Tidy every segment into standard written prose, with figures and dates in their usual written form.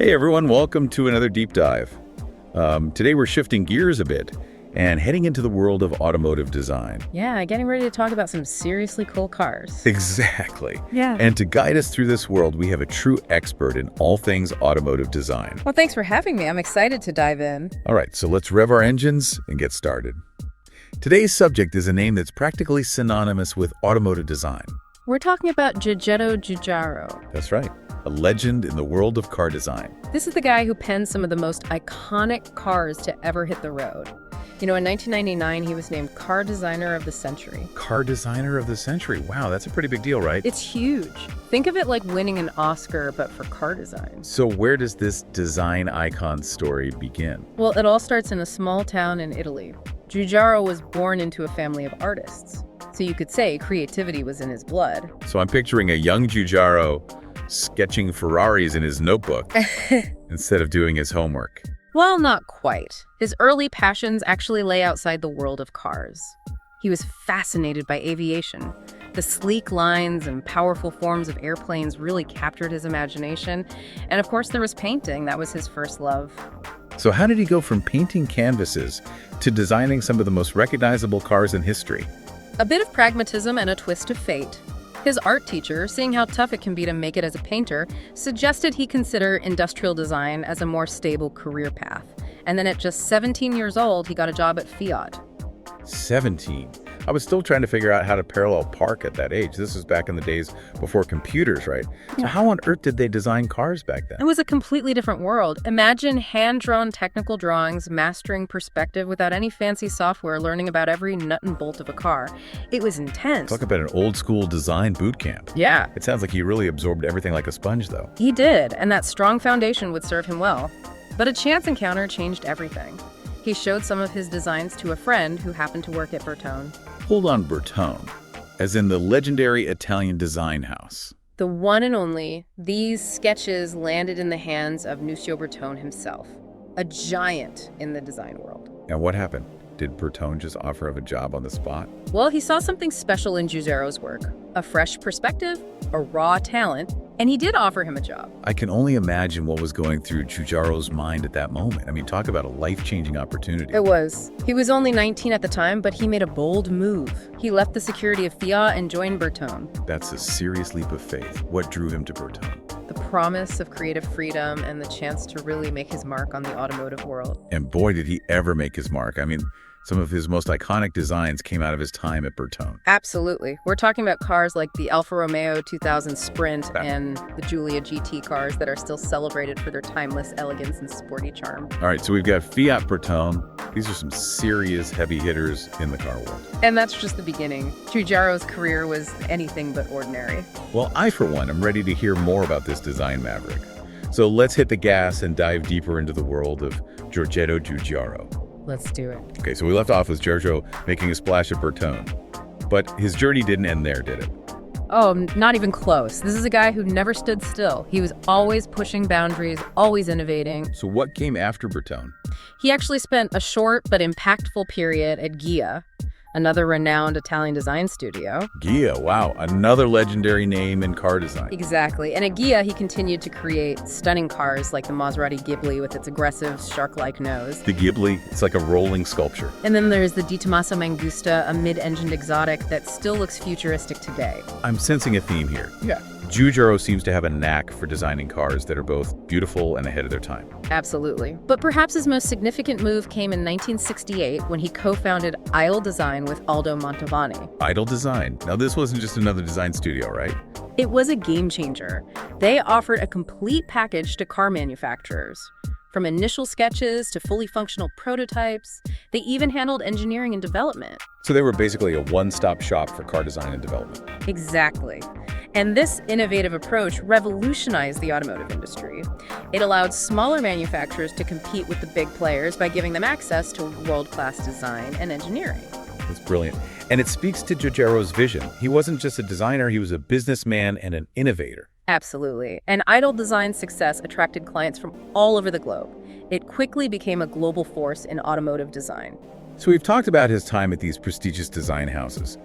Hey everyone, welcome to another deep dive. Today we're shifting gears a bit and heading into the world of automotive design. Yeah, getting ready to talk about some seriously cool cars. Exactly. Yeah. And to guide us through this world, we have a true expert in all things automotive design. Well, thanks for having me. I'm excited to dive in. All right, so let's rev our engines and get started. Today's subject is a name that's practically synonymous with automotive design. We're talking about Giorgetto Giugiaro. That's right, a legend in the world of car design. This is the guy who penned some of the most iconic cars to ever hit the road. You know, in 1999, he was named Car Designer of the Century. Car Designer of the Century. Wow, that's a pretty big deal, right? It's huge. Think of it like winning an Oscar, but for car design. So where does this design icon story begin? Well, it all starts in a small town in Italy. Giugiaro was born into a family of artists. So you could say creativity was in his blood. So I'm picturing a young Giugiaro sketching Ferraris in his notebook instead of doing his homework. Well, not quite. His early passions actually lay outside the world of cars. He was fascinated by aviation. The sleek lines and powerful forms of airplanes really captured his imagination. And of course, there was painting. That was his first love. So how did he go from painting canvases to designing some of the most recognizable cars in history? A bit of pragmatism and a twist of fate. His art teacher, seeing how tough it can be to make it as a painter, suggested he consider industrial design as a more stable career path. And then at just 17 years old, he got a job at Fiat. 17. I was still trying to figure out how to parallel park at that age. This was back in the days before computers, right? So how on earth did they design cars back then? It was a completely different world. Imagine hand-drawn technical drawings, mastering perspective without any fancy software, learning about every nut and bolt of a car. It was intense. Talk about an old school design boot camp. Yeah. It sounds like he really absorbed everything like a sponge, though. He did, and that strong foundation would serve him well. But a chance encounter changed everything. He showed some of his designs to a friend who happened to work at Bertone. Hold on, Bertone, as in the legendary Italian design house. The one and only, these sketches landed in the hands of Lucio Bertone himself, a giant in the design world. And what happened? Did Bertone just offer him a job on the spot? Well, he saw something special in Giugiaro's work, a fresh perspective, a raw talent, and he did offer him a job. I can only imagine what was going through Giugiaro's mind at that moment. I mean, talk about a life-changing opportunity. It was. He was only 19 at the time, but he made a bold move. He left the security of Fiat and joined Bertone. That's a serious leap of faith. What drew him to Bertone? The promise of creative freedom and the chance to really make his mark on the automotive world. And boy, did he ever make his mark. I mean, some of his most iconic designs came out of his time at Bertone. Absolutely. We're talking about cars like the Alfa Romeo 2000 Sprint and the Giulia GT cars that are still celebrated for their timeless elegance and sporty charm. All right, so we've got Fiat, Bertone. These are some serious heavy hitters in the car world. And that's just the beginning. Giugiaro's career was anything but ordinary. Well, I, for one, am ready to hear more about this design maverick. So let's hit the gas and dive deeper into the world of Giorgetto Giugiaro. Let's do it. Okay, so we left off with Giorgio making a splash at Bertone. But his journey didn't end there, did it? Oh, not even close. This is a guy who never stood still. He was always pushing boundaries, always innovating. So what came after Bertone? He actually spent a short but impactful period at Ghia, another renowned Italian design studio. Ghia, wow, another legendary name in car design. Exactly. And at Ghia, he continued to create stunning cars like the Maserati Ghibli with its aggressive, shark-like nose. The Ghibli, it's like a rolling sculpture. And then there's the Di Tommaso Mangusta, a mid-engined exotic that still looks futuristic today. I'm sensing a theme here. Yeah. Giugiaro seems to have a knack for designing cars that are both beautiful and ahead of their time. Absolutely. But perhaps his most significant move came in 1968 when he co-founded Italdesign with Aldo Mantovani. Italdesign. Now, this wasn't just another design studio, right? It was a game changer. They offered a complete package to car manufacturers. From initial sketches to fully functional prototypes, they even handled engineering and development. So they were basically a one-stop shop for car design and development. Exactly. And this innovative approach revolutionized the automotive industry. It allowed smaller manufacturers to compete with the big players by giving them access to world-class design and engineering. That's brilliant. And it speaks to Giugiaro's vision. He wasn't just a designer, he was a businessman and an innovator. Absolutely. And Italdesign's success attracted clients from all over the globe. It quickly became a global force in automotive design. So we've talked about his time at these prestigious design houses.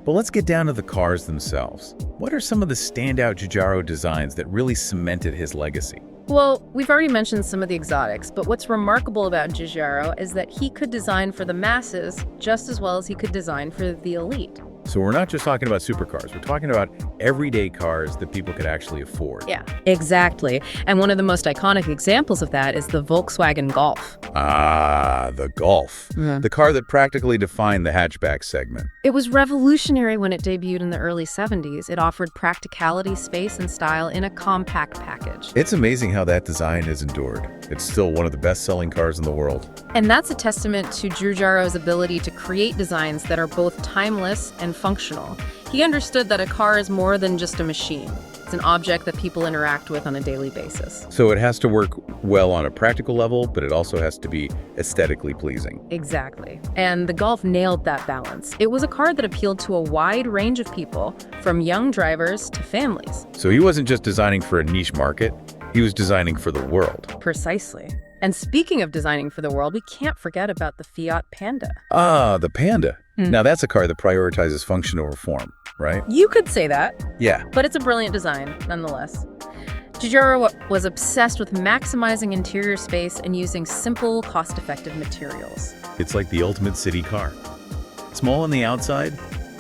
But let's get down to the cars themselves. What are some of the standout Giugiaro designs that really cemented his legacy? Well, we've already mentioned some of the exotics, but what's remarkable about Giugiaro is that he could design for the masses just as well as he could design for the elite. So we're not just talking about supercars. We're talking about everyday cars that people could actually afford. Yeah, exactly. And one of the most iconic examples of that is the Volkswagen Golf. Ah, the Golf. The car that practically defined the hatchback segment. It was revolutionary when it debuted in the early 70s. It offered practicality, space, and style in a compact package. It's amazing how that design has endured. It's still one of the best-selling cars in the world. And that's a testament to Giugiaro's ability to create designs that are both timeless and functional. He understood that a car is more than just a machine. It's an object that people interact with on a daily basis. So it has to work well on a practical level, but it also has to be aesthetically pleasing. Exactly. And the Golf nailed that balance. It was a car that appealed to a wide range of people, from young drivers to families. So he wasn't just designing for a niche market, he was designing for the world. Precisely. And speaking of designing for the world, we can't forget about the Fiat Panda. Ah, the Panda. Now that's a car that prioritizes function over form, right? You could say that, Yeah. but it's a brilliant design, nonetheless. Giugiaro was obsessed with maximizing interior space and using simple, cost-effective materials. It's like the ultimate city car. Small on the outside,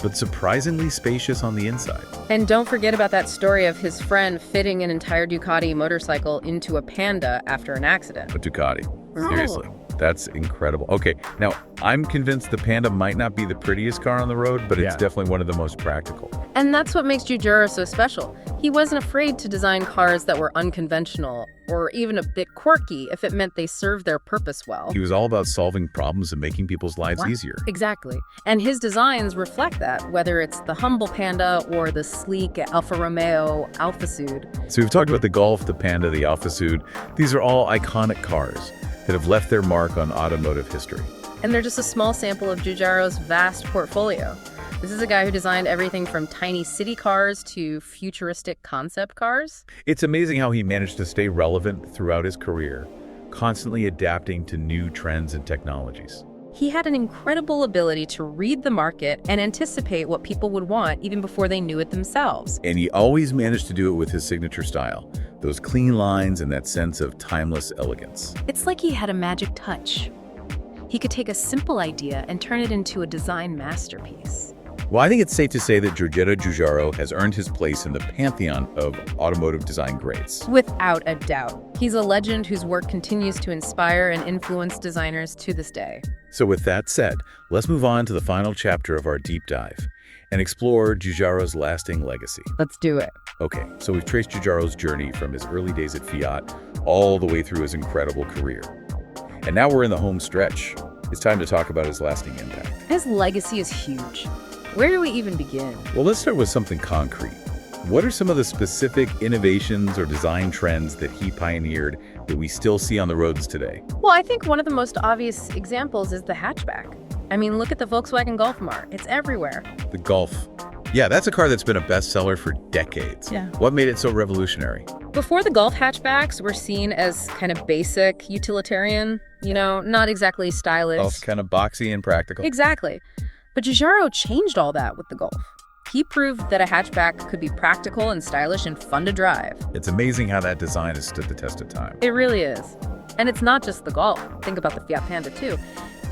but surprisingly spacious on the inside. And don't forget about that story of his friend fitting an entire Ducati motorcycle into a Panda after an accident. A Ducati. Seriously. That's incredible. Okay, now I'm convinced the Panda might not be the prettiest car on the road, but it's definitely one of the most practical. And that's what makes Giugiaro so special. He wasn't afraid to design cars that were unconventional or even a bit quirky if it meant they served their purpose well. He was all about solving problems and making people's lives easier. Exactly. And his designs reflect that, whether it's the humble Panda or the sleek Alfa Romeo Alfa Sud. So we've talked about the Golf, the Panda, the Alfa Sud. These are all iconic cars that have left their mark on automotive history. And they're just a small sample of Giugiaro's vast portfolio. This is a guy who designed everything from tiny city cars to futuristic concept cars. It's amazing how he managed to stay relevant throughout his career, constantly adapting to new trends and technologies. He had an incredible ability to read the market and anticipate what people would want even before they knew it themselves. And he always managed to do it with his signature style, those clean lines and that sense of timeless elegance. It's like he had a magic touch. He could take a simple idea and turn it into a design masterpiece. Well, I think it's safe to say that Giorgetto Giugiaro has earned his place in the pantheon of automotive design greats. Without a doubt. He's a legend whose work continues to inspire and influence designers to this day. So with that said, let's move on to the final chapter of our deep dive and explore Giugiaro's lasting legacy. Let's do it. Okay, so we've traced Giugiaro's journey from his early days at Fiat all the way through his incredible career. And now we're in the home stretch. It's time to talk about his lasting impact. His legacy is huge. Where do we even begin? Well, let's start with something concrete. What are some of the specific innovations or design trends that he pioneered that we still see on the roads today? Well, I think one of the most obvious examples is the hatchback. I mean, look at the Volkswagen Golf Mart. It's everywhere. The Golf. Yeah, that's a car that's been a bestseller for decades. Yeah. What made it so revolutionary? Before, the Golf hatchbacks were seen as kind of basic, utilitarian, not exactly stylish. Oh, kind of boxy and practical. Exactly. But Giugiaro changed all that with the Golf. He proved that a hatchback could be practical and stylish and fun to drive. It's amazing how that design has stood the test of time. It really is. And it's not just the Golf. Think about the Fiat Panda, too.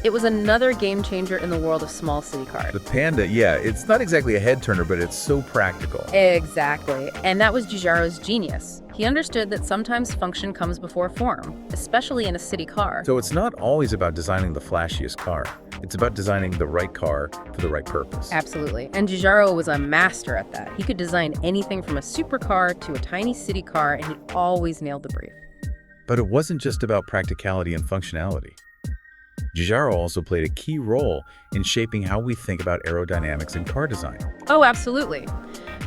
It was another game changer in the world of small city cars. The Panda, yeah, it's not exactly a head turner, but it's so practical. Exactly. And that was Giugiaro's genius. He understood that sometimes function comes before form, especially in a city car. So it's not always about designing the flashiest car. It's about designing the right car for the right purpose. Absolutely. And Giugiaro was a master at that. He could design anything from a supercar to a tiny city car, and he always nailed the brief. But it wasn't just about practicality and functionality. Giugiaro also played a key role in shaping how we think about aerodynamics in car design. Oh, absolutely.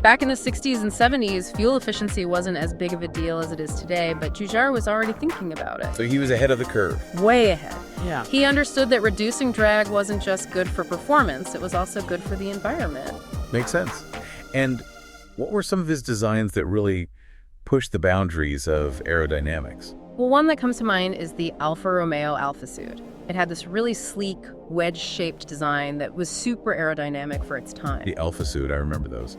Back in the 60s and 70s, fuel efficiency wasn't as big of a deal as it is today, but Giugiaro was already thinking about it. So he was ahead of the curve. Way ahead. Yeah. He understood that reducing drag wasn't just good for performance, it was also good for the environment. Makes sense. And what were some of his designs that really pushed the boundaries of aerodynamics? Well, one that comes to mind is the Alfa Romeo Alfa Sud. It had this really sleek, wedge-shaped design that was super aerodynamic for its time. The Alfa Sud, I remember those.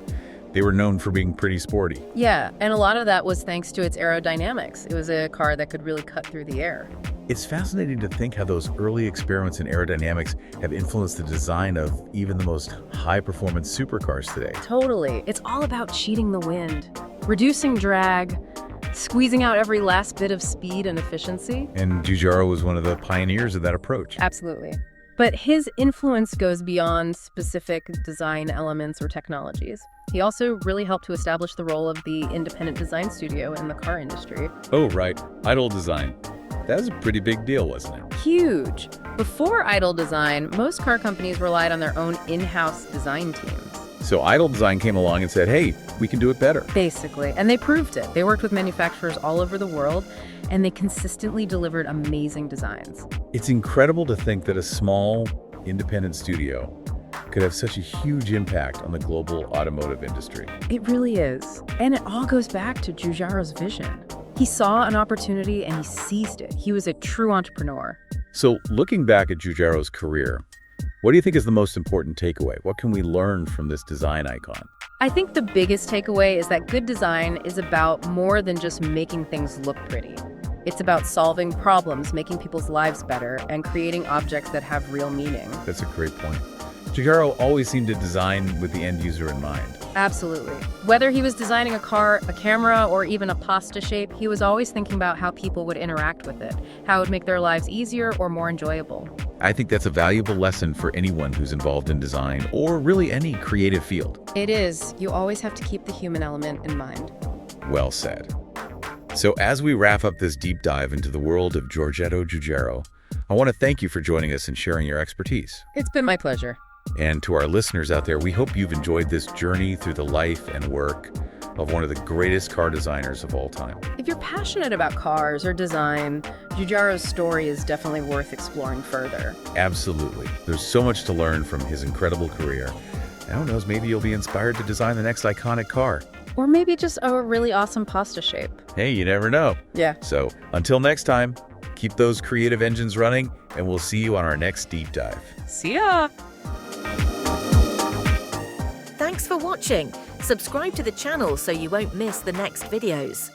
They were known for being pretty sporty. Yeah, and a lot of that was thanks to its aerodynamics. It was a car that could really cut through the air. It's fascinating to think how those early experiments in aerodynamics have influenced the design of even the most high-performance supercars today. Totally. It's all about cheating the wind, reducing drag, squeezing out every last bit of speed and efficiency. And Giugiaro was one of the pioneers of that approach. Absolutely. But his influence goes beyond specific design elements or technologies. He also really helped to establish the role of the independent design studio in the car industry. Oh, right. Italdesign. That was a pretty big deal, wasn't it? Huge. Before Italdesign, most car companies relied on their own in-house design teams. So Italdesign came along and said, hey, we can do it better. Basically. And they proved it. They worked with manufacturers all over the world, and they consistently delivered amazing designs. It's incredible to think that a small, independent studio could have such a huge impact on the global automotive industry. It really is. And it all goes back to Giugiaro's vision. He saw an opportunity and he seized it. He was a true entrepreneur. So looking back at Giugiaro's career, what do you think is the most important takeaway? What can we learn from this design icon? I think the biggest takeaway is that good design is about more than just making things look pretty. It's about solving problems, making people's lives better, and creating objects that have real meaning. That's a great point. Giugiaro always seemed to design with the end user in mind. Absolutely. Whether he was designing a car, a camera, or even a pasta shape, he was always thinking about how people would interact with it, how it would make their lives easier or more enjoyable. I think that's a valuable lesson for anyone who's involved in design or really any creative field. It is. You always have to keep the human element in mind. Well said. So as we wrap up this deep dive into the world of Giorgetto Giugiaro, I want to thank you for joining us and sharing your expertise. It's been my pleasure. And to our listeners out there, we hope you've enjoyed this journey through the life and work of one of the greatest car designers of all time. If you're passionate about cars or design, Giugiaro's story is definitely worth exploring further. Absolutely. There's so much to learn from his incredible career. And who knows, maybe you'll be inspired to design the next iconic car. Or maybe just a really awesome pasta shape. Hey, you never know. Yeah. So until next time, keep those creative engines running, and we'll see you on our next deep dive. See ya! Thanks for watching. Subscribe to the channel so you won't miss the next videos.